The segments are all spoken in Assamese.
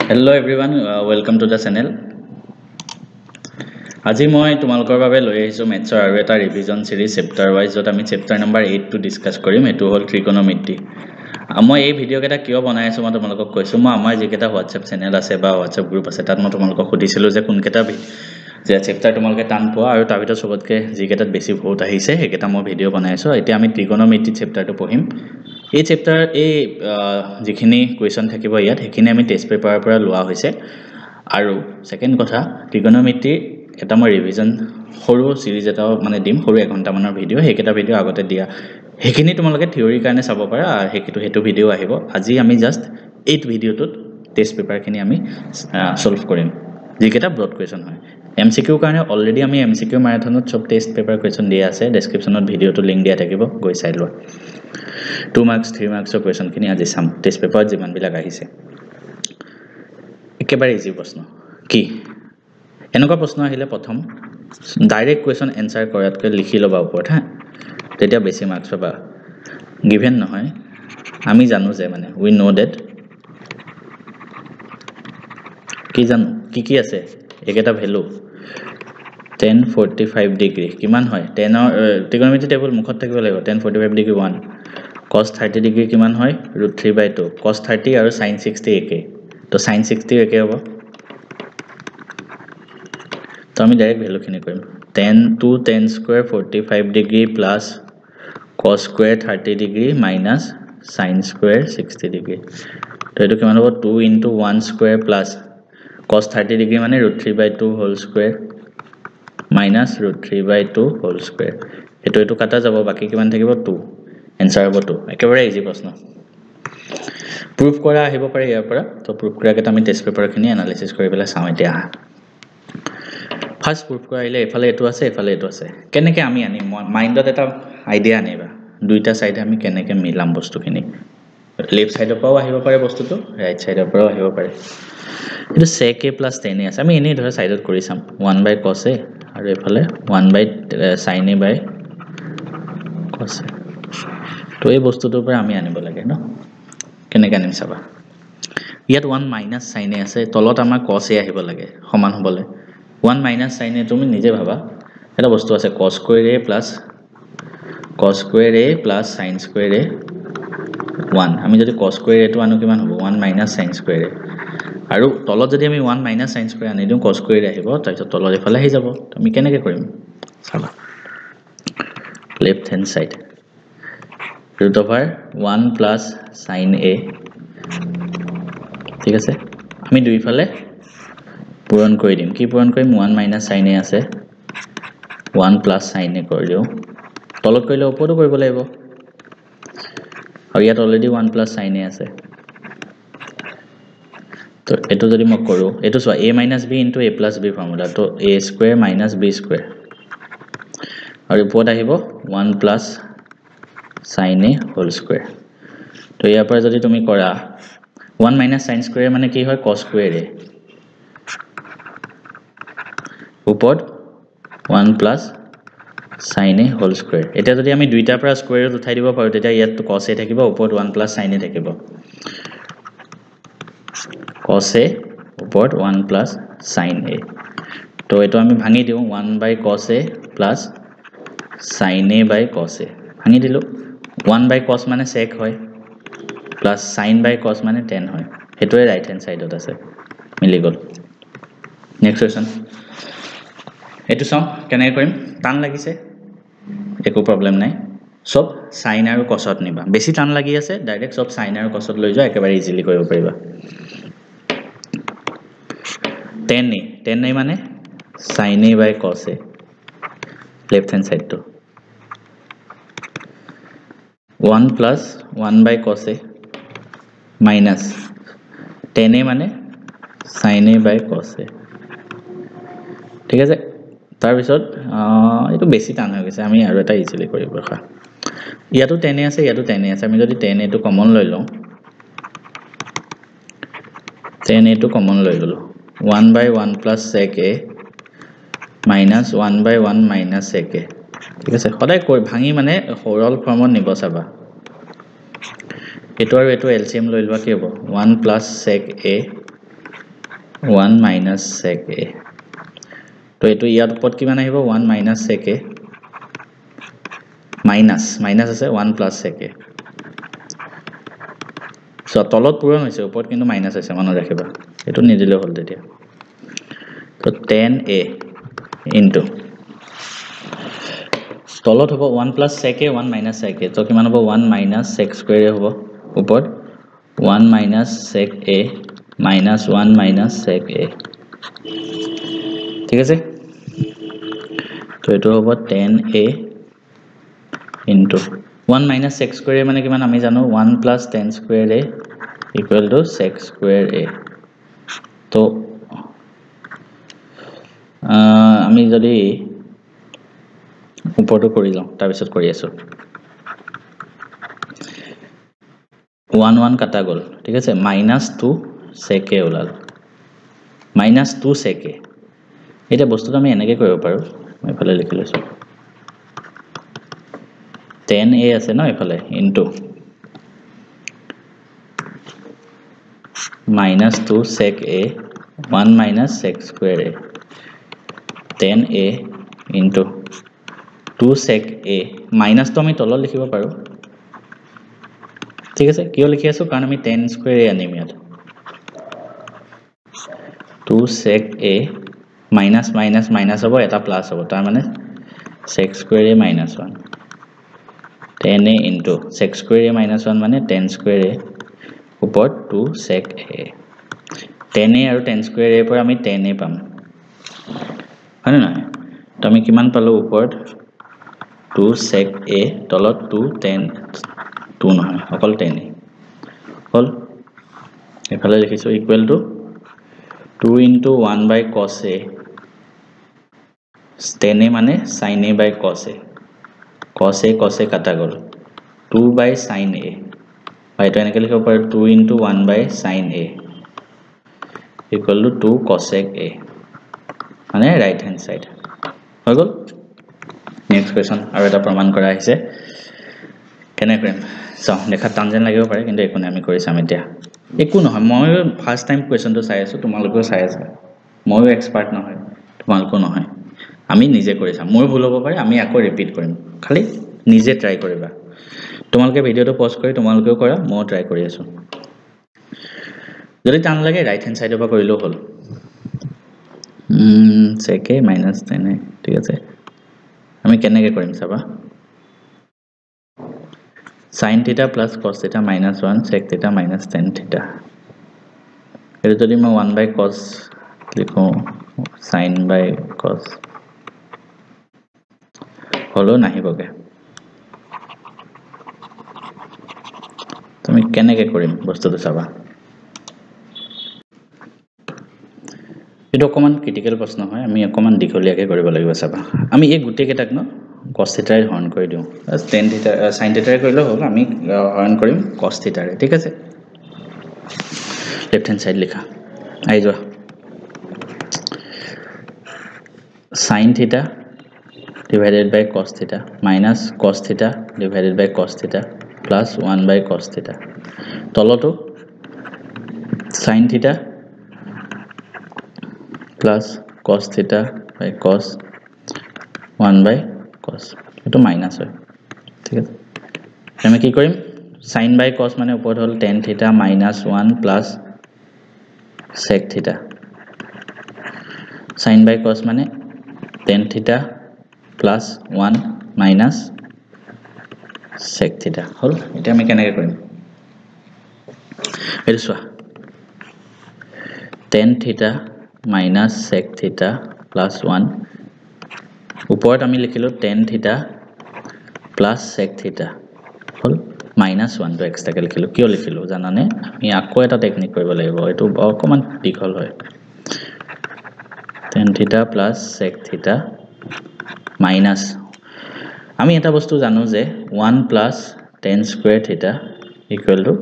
Hello everyone, welcome to the channel. আজি মই তোমালোকৰ বাবে লৈ আহিছো মেথছৰ আৰু এটা ৰিভিজন সিৰিজ চেপ্টাৰ ওয়াইজ যত আমি চেপ্টাৰ নম্বৰ 8 টো ডিসকাস কৰিম এটো হল ত্ৰিকোণমিতি মই এই ভিডিও কেটা কিয় বনাই আছো মই তোমালোকক কৈছো মই আমাৰ যেকেটা WhatsApp চেনেল আছে বা WhatsApp গ্ৰুপ আছে তাত মই তোমালোকক সুধিছিলো যে কোনকেটা যে চেপ্টাৰ তোমালোকে টান পোৱা আৰু তাৰ ভিতৰত সবতকে যেকেটাত বেছি ভোট আহিছে হেকেটা মই ভিডিও বনাই আছো এতিয়া আমি ত্ৰিকোণমিতি চেপ্টাৰটো পঢ়িম এই চেপ্টাৰ এই যিখিনি কোৱেশ্চন থাকিব ইয়াত হেখিনি আমি টেস্ট পেপাৰৰ পৰা লোৱা হৈছে আৰু সেকেন্ড কথা ত্ৰিকোণমিতি এটা মই ৰিভিজন সৰু সিৰিজ এটা মানে দিম সৰু 1 ঘণ্টা মানৰ ভিডিও হেকেটা ভিডিও আগতে দিয়া হেখিনি তোমালোকে থিওৰি কাৰণে চাব পাৰা হেটো ভিডিও আহিব আজি আমি জাস্ট 8 ভিডিওটোত টেস্ট পেপাৰ খিনি আমি সলভ কৰিম যেকেটা ব্ৰড কোৱেশ্চন হয় এমসিকিউ কাৰণে অলৰেডি আমি এমসিকিউ মাৰাথনত সব টেস্ট পেপাৰ কোৱেশ্চন দিয়া আছে ডেসক্ৰিপচনত ভিডিওটো লিংক দিয়া থাকিব গৈ চাই লোৱা 2 মাৰ্কস 3 মাৰ্কসৰ কোৱেশ্চন খিনি আজি সাম টেস্ট পেপাৰত যিমান বিলাক আহিছে একেবাৰে ইজি প্ৰশ্ন কি এনেকুৱা প্ৰশ্ন আহিলে প্ৰথম ডাইৰেক্ট কোৱেশ্চন এনসাৰ কৰাতকৈ লিখি লবা ওপৰত হা তেতিয়া বেছি মাৰ্কস পাবা গিভেন নহয় আমি জানো যে মানে উই নো দ্যাট কি জানো কি আছে একেটা ভ্যালু 1045 ডিগ্ৰী কিমান হয় 10 ৰ ত্ৰিকোণমিতি টেবুল মুখত থাকিব লাগিব 1045 ডিগ্ৰী 1 cos 30 ডিগ্ৰী কিমান হয় √3/2 cos 30 আৰু sin 60 একে তো sin 60 একে হ'ব তো আমি ডাইৰেক্ট ভ্যালু খিনি কৰিম 10 to 10 square 45 degree plus cos square 30 degree minus sin square 60 degree তো এটো কিমান হ'ব 2 into 1 square plus cos 30 degree মানে √3/2 whole square minus √3/2 whole square এটো কাটা যাব বাকি কিমান থাকিব 2 आंसर হ'ব 2 একেবাৰে ইজি প্ৰশ্ন প্ৰুফ কৰা আহিব পাৰে ইয়াৰ পৰা তো প্ৰুফ কৰা কেটা আমি টেস্ট পেপাৰ খিনি এনালাইসিস কৰি পেলাই চাও এতিয়া ফাৰ্স্ট প্ৰুফ কৰা আইলে এফালে এটো আছে কেনেকে আমি আনিম মাইন্ডত এটা আইডিয়া আনিবা দুইটা সাইডে আমি কেনেকে মিলাম বস্তুখিনি লেফট সাইডৰ পৰাও আহিব পাৰে বস্তুটো ৰাইট সাইডৰ পৰাও আহিব পাৰে এটো sec a + tan a আছে আমি এনে ধৰা সাইডত কৰি চাম 1/cos a আৰু এফালে 1/sin a cos a তো এই বস্তুটোৰ পৰা আমি আনিব লাগে ন কেনেকে আনিম চাবা ইয়াত 1 - sin a আছে তলত আমাৰ cos a আহিব লাগে সমান হ'বলে 1 - sin a তুমি নিজে ভাবা এটা বস্তু আছে cos square a plus sin square a 1 আমি যদি cos square a টো আনো কিমান হ'ব 1 - sin square a আৰু তলত যদি আমি 1 - sin square আনি দিও cos square আহিব তাৰপিছত তলত এফালে আহি যাব আমি কেনেকে কৰিম চাবা left hand side √1 plus sin a ঠিক আছে আমি দুইফালে পূৰণ কৰি দিম কি পূৰণ কৰিম 1 - sin a আছে 1 plus sin a কৰি দিও তলত কৰিলে ওপৰটো কৰিব লাগিব আৰু ইয়াত অলৰেডি 1 plus sin a আছে তো এটো যদি মই কৰো এটো সোৱা a - b * a + b formula তো a² - b² আৰু ওপৰত আহিব 1 plus sin a whole square তো ইয়াৰ পৰা যদি তুমি কৰা 1 - sin square মানে কি হয় cos square a ওপৰত 1 plus sin a whole square এটা যদি আমি দুইটাৰ পৰা স্কয়াৰ ৰুট উঠাই দিব পাৰো তেতিয়া ইয়াত cos a থাকিব ওপৰত 1 plus sin a থাকিব cos a ওপৰত 1 plus sin a তো এটো আমি ভাঙি দিও 1/cos a plus sin a/cos a ভাঙি দিলো 1/cos মানে sec হয় plus sin/cos মানে tan হয় হেটোৱে ৰাইট হ্যান্ড সাইডত আছে মিলি গল নেক্সট কোৱেশ্চন এটো চাও কেনেকৈ কৰিম টান লাগিছে একো প্ৰবলেম নাই সব sin আৰু cosত নিবা বেছি টান লাগি আছে ডাইৰেক্ট সব sin আৰু cosত লৈ যোৱা একেবাৰে ইজিলি কৰিব পাৰিবা tan a মানে sin a/cos a left hand side তো 1 plus 1/cos a minus tan a মানে sin a/cos a ঠিক আছে তাৰ পিছত এটো বেছি টান হৈ গৈছে আমি আৰু এটা ইজিলি কৰিব ৰখা ইয়াতো tan a আছে আমি যদি tan a টো কমন লৈ লওঁ tan a টো কমন লৈ গলো 1/1 plus sec a minus 1/1 minus sec a ঠিক আছে সদায় ভাঙি মানে সৰল ফৰ্মত নিব চাবা এটো আৰু এটো এলসিএম লৈ লবা কি হ'ব 1 plus sec a 1 minus sec a তো এটো ইয়াত ওপৰত কিমান আহিব 1 minus sec a minus আছে 1 plus sec a সো তলত পূৰণ হৈছে ওপৰত কিন্তু মাইনাস আছে মনত ৰাখিবা এটো নিদিলে হল তেতিয়া তো 10a into তলত হ'ব 1 plus sec a 1 minus sec a তো কিমান হ'ব 1 minus sec square হ'ব ওপৰত 1 minus sec a minus 1 minus sec a ঠিক আছে তো এটো হ'ব 10a into 1 minus sec square a মানে কিমান আমি জানো 1 plus 10 square a equal to sec square a তো আমি যদি উপৰটো কৰি লওঁ তাৰ পিছত কৰি আছো 1 1 কাটা গল ঠিক আছে -2 sec a ওলাল -2 sec a এটা বস্তুটো আমি এনেকৈ কৰিব পাৰো মই এফালে লিখি লৈছো 10a আছে ন এফালে into -2 sec a 1 minus sec square a 10a into 2 sec a minus তো আমি তলত লিখিব পাৰো ঠিক আছে কিয় লিখি আছো কাৰণ আমি 10 square a আনিম ইয়াত 2 sec a minus minus minus হ'ব এটা প্লাস হ'ব তাৰ মানে sec square a minus 1 10a into sec square a minus 1 মানে 10 square a ওপৰত 2 sec a 10a আৰু 10 square a পৰা আমি 10a পাম হয় না তো আমি কিমান পালো ওপৰত 2 sec a তলত 2 10 2 নহয় অকল 10a হল এফালে লিখিছো equal to 2 into 1 by cos a 10a মানে sin a by cos a কাটা গল 2 by sin a বাইটো এনেকৈ লিখিব পাৰো 2 into 1 by sin a equal to 2 cosec a মানে রাইট হ্যান্ড সাইড হৈ গল নেক্সট কোৱেশ্চন আৰু এটা প্ৰমাণ কৰা হৈছে কেনে কৰিম চাও দেখা টানজেন লাগিব পাৰে কিন্তু একো নাই আমি কৰি চাম এতিয়া একো নহয় মই ফাৰ্স্ট টাইম কোৱেশ্চনটো চাই আছো তোমালোকেও চাই আছা মইও এক্সপাৰ্ট নহয় তোমালোকো নহয় আমি নিজে কৰি চাম মোৰ ভুল হ'ব পাৰে আমি আকৌ ৰিপিট কৰিম খালি নিজে ট্ৰাই কৰিবা তোমালোকে ভিডিওটো পজ কৰি তোমালোকেও কৰা মই ট্ৰাই কৰি আছো যদি টান লাগে ৰাইট হ্যান্ড সাইডৰ পৰা কৰিলেও হল sec a minus 10a ঠিক আছে আমি কেনেকৈ কৰিম চাবা sin theta plus cos theta minus 1 sec theta minus tan theta এটো যদি মই 1 by cos লিখো sin by cos হলো নাহিবগে তুমি কেনেকৈ কৰিম বস্তুটো চাবা এটো অকমান ক্ৰিটিক্যাল প্ৰশ্ন হয় আমি অকমান দীঘলীয়াকৈ কৰিব লাগিব চাবা আমি এই গুটে কেটাক ন cos theta ৰ হৰণ কৰি দিও tan theta sin theta ৰ কৰিলে হ'ল আমি হৰণ কৰিম cos theta ৰ ঠিক আছে লেফট হ্যান্ড সাইড লিখা আই যোৱা sin theta divided by cos theta minus cos theta divided by cos theta plus 1 by cos theta তলটো sin theta plus cos theta by cos 1 by cos এটো মাইনাস হয় ঠিক আছে আমি কি কৰিম sin by cos মানে ওপৰত হল tan theta minus 1 plus sec theta sin by cos মানে tan theta plus 1 minus sec theta হল এটা আমি কেনেকৈ কৰিম এটো চোৱা tan theta minus sec theta plus 1 ওপৰত আমি লিখিলো tan theta plus sec theta হল minus 1 তো এক্সট্ৰা লিখিলো কিয় লিখিলো জানানে আমি আকৌ এটা টেকনিক কৰিব লাগিব এটো অকমান দীঘল হয় tan theta plus sec theta minus আমি এটা বস্তু জানো যে 1 plus tan square theta equal to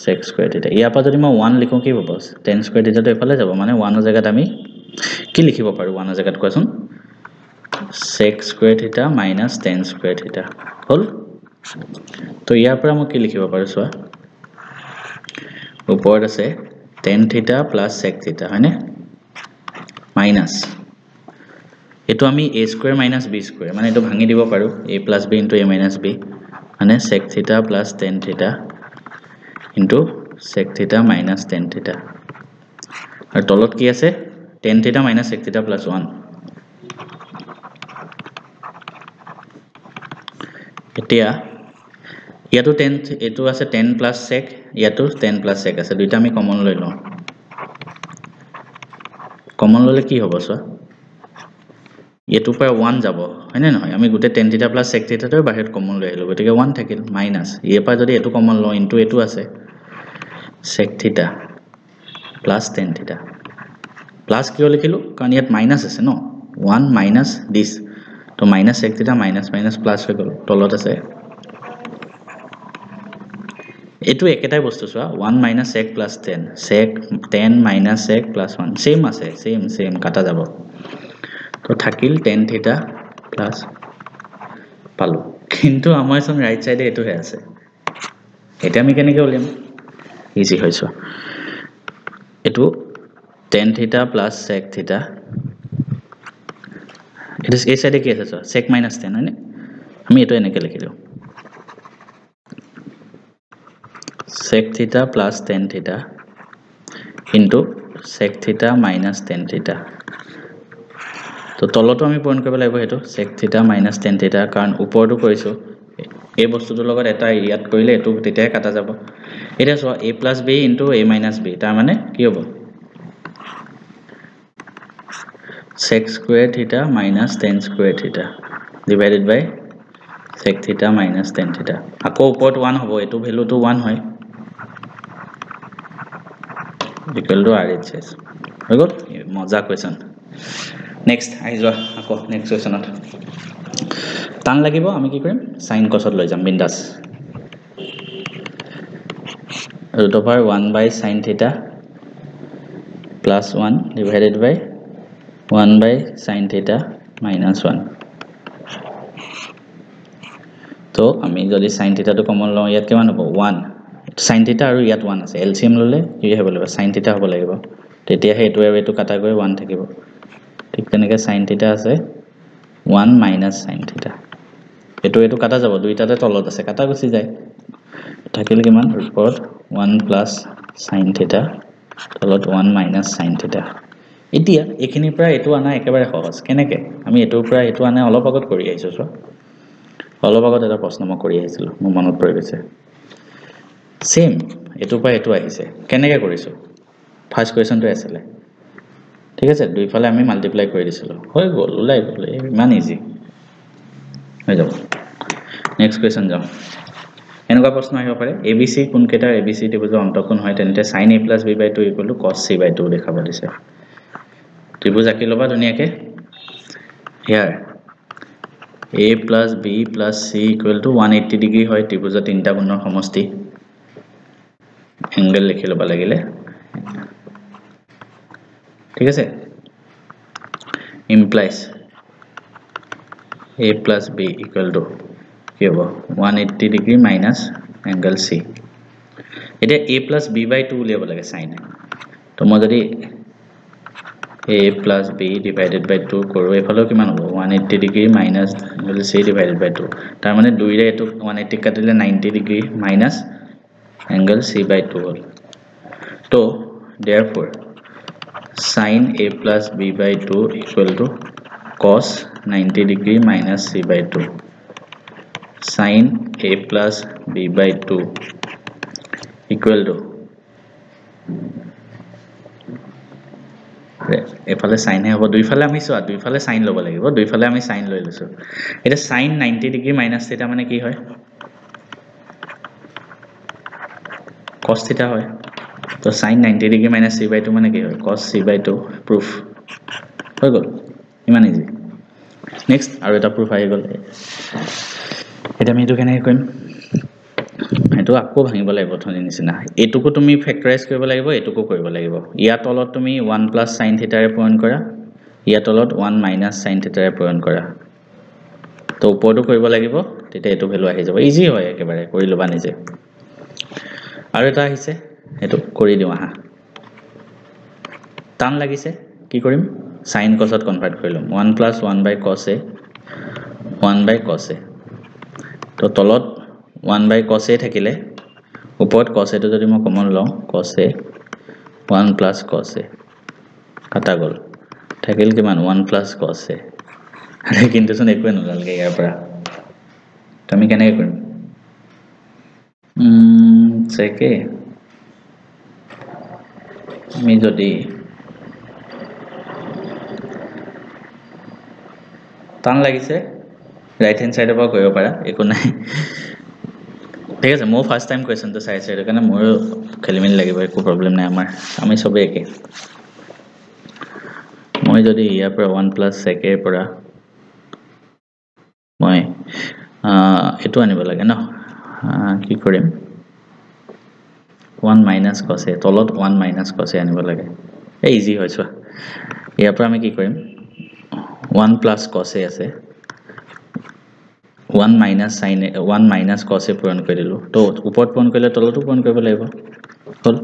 sec square theta ইয়াৰ পৰা যদি মই 1 লিখো কি হ'ব tan square theta তো এফালে যাব মানে 1 ৰ জায়গাত আমি কি লিখিব পাৰো 1 ৰ জায়গাত কোৱাচোন sec square theta minus tan square theta হল তো ইয়াৰ পৰা মই কি লিখিব পাৰো সোৱা ওপৰত আছে tan theta plus sec theta হয়নে মাইনাছ এটো আমি a square minus b square মানে এটো ভাঙি দিব পাৰো a + b * a - b মানে sec θ + tan θ * sec θ - tan θ আৰু তলত কি আছে tan θ - sec θ + 1 এতিয়া ইয়াতো tan এটো আছে tan + sec ইয়াতো tan + sec আছে দুইটা আমি কমন লৈ লওঁ কমন ললে কি হ'ব সো এটো পৰা 1 যাব হয়নে নহয় আমি গুটে tan θ + sec θ টো বাহিৰত কমন লৈ আহিলো গতিকে 1 থাকিল মাইনাস এ পৰা যদি এটো কমন লওঁ ইনটু এটো আছে sec θ + tan θ প্লাস কিয় লিখিলো কাৰণ ইয়াত মাইনাস আছে ন 1 মাইনাস দিস তো minus sec θ minus minus plus হৈ গল তলত আছে এটো একেটাই বস্তু চোৱা 1 মাইনাস sec plus 10 sec 10 minus sec plus 1 same আছে সেম কাটা যাব তো থাকিল tan θ প্লাস পালো কিন্তু আমাৰ সম ৰাইট সাইডে এটো হে আছে এটা আমি কেনেকৈ উলিয়াম ইজি হৈছে এটো tan θ plus sec θ it is a side কি আছে sec minus 10 হয়নে আমি এটো এনেকৈ লিখিলো sec θ plus tan θ into sec θ minus tan θ তো তলটো আমি পইণ্ট কৰিব লাগিব এটো sec θ minus tan θ কাৰণ ওপৰটো কৰিছো এই বস্তুটোৰ লগত এটা ইয়াত কৰিলে এটো তেতিয়াই কাটা যাব এটা চোৱা a plus b into a minus b তাৰ মানে কি হ'ব sec square theta minus tan square theta divided by sec theta minus tan theta আকৌ ওপৰত 1 হ'ব এটো ভ্যালু তো 1 হয় equal to RHS হৈ গল মজা কোৱেশ্চন নেক্সট আহি যোৱা আকৌ নেক্সট কোৱেশ্চনত টান লাগিব আমি কি কৰিম sin cos লৈ যাম বিন্দাস √1 sin theta plus 1 divided by 1 sin theta minus 1 তো আমি যদি sin theta টো কমন লওঁ ইয়াত কিমান হ'ব 1 sin theta আৰু ইয়াত 1 আছে LCM ললে কি হ'ব লাগিব sin theta হ'ব লাগিব তেতিয়া হে এটো আৰু এটো কাটা গৈ 1 থাকিব ঠিক তেনেকৈ sin theta আছে 1 minus sin theta এটো কাটা যাব দুইটাতে তলত আছে কাটা গুছি যায় থাকিল কিমান ওপৰত 1 plus sin theta তলত 1 minus sin theta এতিয়া এখিনিৰ পৰা এটো আনা একেবাৰে সহজ কেনেকৈ আমি এটোৰ পৰা এটো আনা অলপ আগত কৰি আহিছো সো অলপ আগত এটা প্ৰশ্ন মই কৰি আহিছিল মোৰ মনত পৰি গৈছে সেম এটোৰ পৰা এটো আহিছে কেনেকৈ কৰিছো ফাৰ্স্ট কোৱেশ্চনটো আছিল ঠিক আছে দুইফালে আমি মাল্টিপ্লাই কৰি দিছিলো হৈ গল ওলাই গল ইমান ইজি হৈ যাব নেক্সট কোৱেশ্চন যাও এনেকুৱা প্ৰশ্ন আহিব পাৰে ABC কোন কেটাৰ ABC ত্ৰিভুজৰ অন্তঃকোণ হয় তেন্তে sin a plus b by 2 equal to cos c by 2 দেখাব দিছে ত্ৰিভুজ আঁকি লবা ধুনিয়াকে here a plus b plus c equal to 180 degree হয় ত্ৰিভুজৰ তিনটা কোণৰ সমষ্টি এংগল লিখি লবা লাগিলে ঠিক আছে implies a plus b equal to কি হ'ব 180 degree minus angle c এটা a plus b by 2 উলিয়াব লাগে sin তো মই যদি a plus b divided by 2 কৰো এফালে কিমান হ'ব 180 degree minus angle c divided by 2 তাৰ মানে 2 ৰে এটো 180 কাটিলে 90 degree minus angle c by 2 হ'ল তো therefore sin a plus b by 2 equal to cos 90 degree minus c by 2 sin a plus b by 2 equal to এফালে sin হে হ'ব দুইফালে আমি চোৱা দুইফালে sin ল'ব লাগিব দুইফালে আমি sin লৈ লৈছো এটা sin 90 ডিগ্ৰী মাইনাস থিটা মানে কি হয় cos থিটা হয় তো sin 90 degree minus c by 2 মানে কি হয় cos c by 2 proof হৈ গল ইমান ইজি নেক্সট আৰু এটা proof আহি গল এটা আমি এটো কেনে কৰিম এটো আকৌ ভাঙিব লাগিব থনি নিচিনা এটুকু তুমি ফ্যাক্টৰাইজ কৰিব লাগিব এটুকু কৰিব লাগিব ইয়া তলত তুমি 1 plus sin θ ৰে পূৰণ কৰা ইয়া তলত 1 minus sin θ ৰে পূৰণ কৰা তো ওপৰটো কৰিব লাগিব তেতিয়া এটো ভ্যালু আহি যাব ইজি হয় একেবাৰে কৰি লবা নিজে আৰু এটা আহিছে এটো কৰি দিও আহা টান লাগিছে কি কৰিম sin cos to convert কৰিলম 1 plus 1 by cos a 1 by cos a তো তলত 1 by cos a থাকিলে ওপৰত cos a টো যদি মই কমন লওঁ cos a 1 plus cos a কাটা গল থাকিল কিমান 1 plus cos a আৰে কিন্তু চোন একোৱে নলালগে ইয়াৰ পৰা তুমি কেনেকৈ কৰিম চেকে আমি যদি টান লাগিছে ৰাইট হ্যান্ড সাইডৰ পৰা কৰিব পাৰা একো নাই ঠিক আছে মই ফাৰ্স্ট টাইম কোৱেশ্চনটো চাইছো এৰ কাৰণে মোৰ খেলিমেলি লাগিব একো প্ৰবলেম নাই আমাৰ আমি সবে একে মই যদি ইয়াৰ পৰা 1 plus sec a পৰা মই এটো আনিব লাগে ন কি কৰিম 1 minus cos a তলত 1 minus cos a আনিব লাগে এই ইজি হৈছে ইয়াৰ পৰা আমি কি কৰিম 1 plus cos a আছে 1 minus sin a 1 minus cos a পূৰণ কৰি দিলো তো ওপৰত পূৰণ কৰিলে তলতো পূৰণ কৰিব লাগিব হল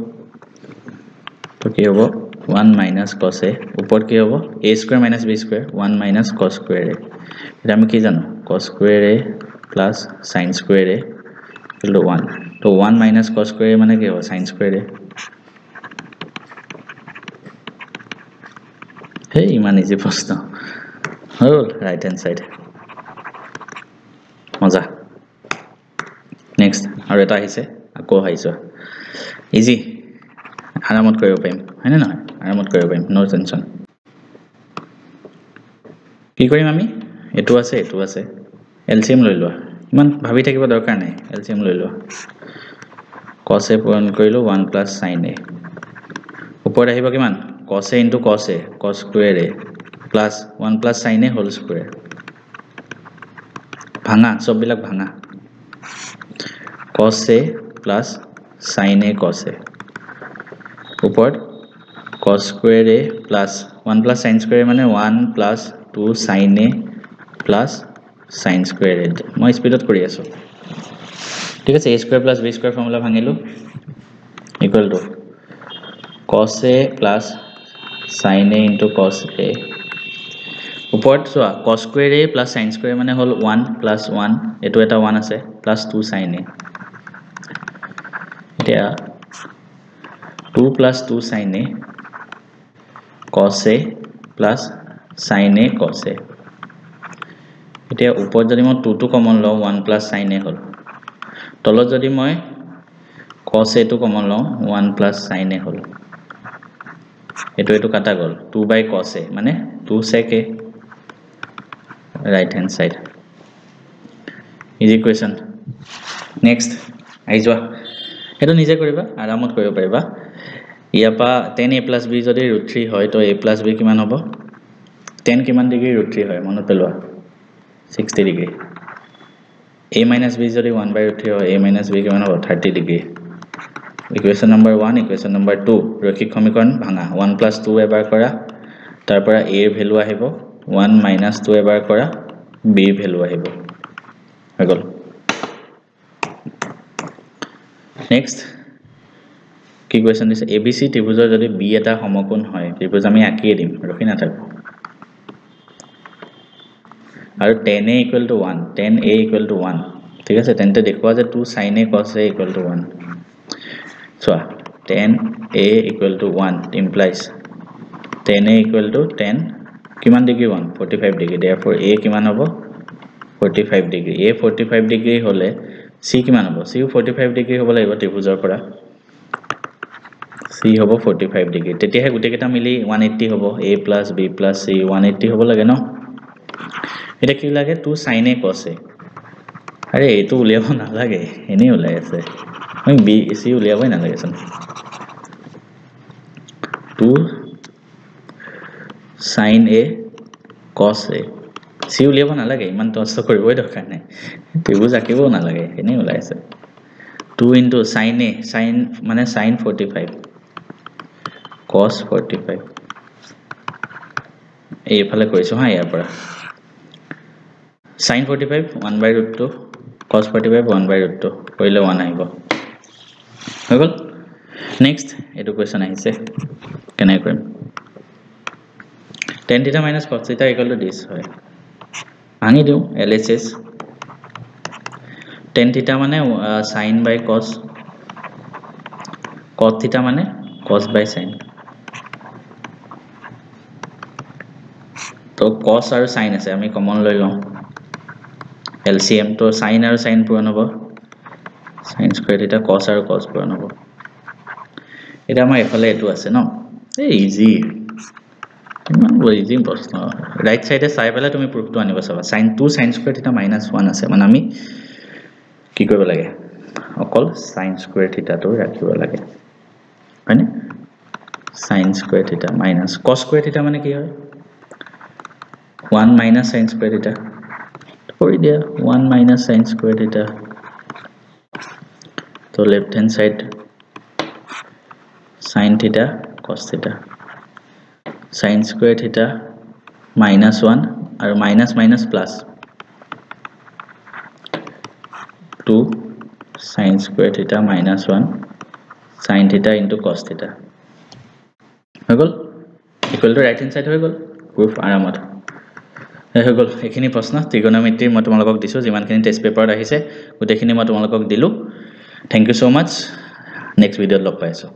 তো কি হ'ব 1 minus cos a ওপৰত কি হ'ব a square minus b square 1 minus cos square a এটা আমি কি জানো cos square a plus sin square a equal to 1 তো 1 minus cos square a মানে কি হ'ব sin square a হে ইমান ইজি প্ৰশ্ন হল ৰাইট হ্যান্ড সাইড মজা নেক্সট আৰু এটা আহিছে আকৌ আহিছো ইজি আৰামত কৰিব পাৰিম হয়নে নহয় আৰামত কৰিব পাৰিম নো টেনচন কি কৰিম আমি এটো আছে এলসিএম লৈ লোৱা ইমান ভাবি থাকিব দৰকাৰ নাই এলসিএম লৈ লোৱা cos a পূৰণ কৰিলো 1 plus sin a ওপৰত আহিব কিমান cos a into cos a cos square a plus 1 plus sin a whole square ভাঙা সব বিলাক ভাঙা cos a plus sin a cos a ওপৰত cos square a plus 1 plus sin square মানে 1 plus 2 sin a plus sin square a মই স্পিডত কৰি আছো ঠিক আছে a square plus b square formula ভাঙিলো equal to cos a plus sin a into cos a ওপৰত চোৱা cos square a plus sin square মানে হল 1 plus 1 এটো এটা 1 আছে plus 2 sin a এতিয়া 2 plus 2 sin a cos a plus sin a cos a এতিয়া ওপৰত যদি মই 2 টো কমন লওঁ 1 plus sin a হল তলত যদি মই cos a টো কমন লওঁ 1 plus sin a হল এটো কাটা গল 2 by cos a মানে 2 sec a right hand side easy question next আই যোৱা এটো নিজে কৰিবা আৰামত কৰিব পাৰিবা ইয়াপা 10a plus b যদি √3 হয় তো a plus b কিমান হ'ব 10 কিমান ডিগ্ৰী √3 হয় মনত পেলোৱা 60 ডিগ্ৰী a minus b যদি 1 by √3 হয় a minus b কিমান হ'ব 30 degree equation number 1 equation number 2 ৰৈখিক সমীকৰণ ভাঙা 1 plus 2 এবাৰ কৰা তাৰ পৰা a এৰ ভ্যালু আহিব 1 minus 2 এবাৰ কৰা b এৰ ভ্যালু আহিব হৈ গল নেক্সট কি কোৱেশ্চন দিছে abc ত্ৰিভুজৰ যদি b এটা সমকোণ হয় ত্ৰিভুজ আমি আঁকিয়ে দিম ৰখি না থাকো আৰু 10a equal to 1 10a equal to 1 ঠিক আছে তেন্তে দেখুৱা যে 2 sin a cos a equal to 1 চোৱা 10a equal to 1 implies 10a equal to 10 কিমান ডিগ্ৰী 1 45 ডিগ্ৰী therefore a কিমান হ'ব 45 ডিগ্ৰী a 45 ডিগ্ৰী হলে c কিমান হ'ব c 45 ডিগ্ৰী হ'ব লাগিব ত্ৰিভুজৰ পৰা c হ'ব 45 ডিগ্ৰী তেতিয়াহে গুটেকেটা মিলি 180 হ'ব a plus b plus c 180 হ'ব লাগে ন এটা কি লাগে 2 sin a cos a আরে এটো উলিয়াব না লাগে এনে উলাই আছে আমি b c উলিয়াবই না লাগে সন 2 sin a cos a c উলিয়াব না লাগে ইমান তস্ত কৰিবই দৰকাৰ নাই ত্ৰিভুজ আঁকিবও না লাগে এনে উলাই আছে 2 into sin a sin মানে sin 45 cos 45 এইফালে কৰিছো হা ইয়াৰ পৰা sin 45 1 by root 2 cos 45 1 by root 2 কৰিলে 1 আহিব হৈ গল নেক্সট এটো কোৱেশ্চন আহিছে কেনে কৰিম tan theta minus cos theta equal to this হয় ভাঙি দিও LHS tan theta মানে sin by cos cos theta মানে cos by sin তো cos আৰু sin আছে আমি কমন লৈ লম LCM তো sin আৰু sin পূৰণ হ'ব sin square theta cos আৰু cos পূৰণ হ'ব এটা আমাৰ এফালে এটো আছে ন এই ইজি ইমান ইজি প্ৰশ্ন ৰাইট সাইডে চাই পেলাই তুমি প্ৰুফটো আনিব চাবা sin 2 sin square theta -1 আছে মানে আমি কি কৰিব লাগে অকল sin square theta টো ৰাখিব লাগে হয়নে sin square theta minus cos square theta মানে কি হয় 1 minus sin square theta কৰি দিয়া 1 minus sin square theta তো left hand side sin theta cos theta sin square theta -1 আৰু minus minus plus 2 sin square theta -1 sin theta into cos theta হৈ গল equal to right hand side হৈ গল proof আৰামত হৈ গল এখিনি প্ৰশ্ন ত্ৰিকোণমিতি মই তোমালোকক দিছো যিমানখিনি টেস্ট পেপাৰত আহিছে গোটেইখিনি মই তোমালোকক দিলো থ্যাংক ইউ সো মাচ নেক্সট ভিডিঅ'ত লগ পাইছো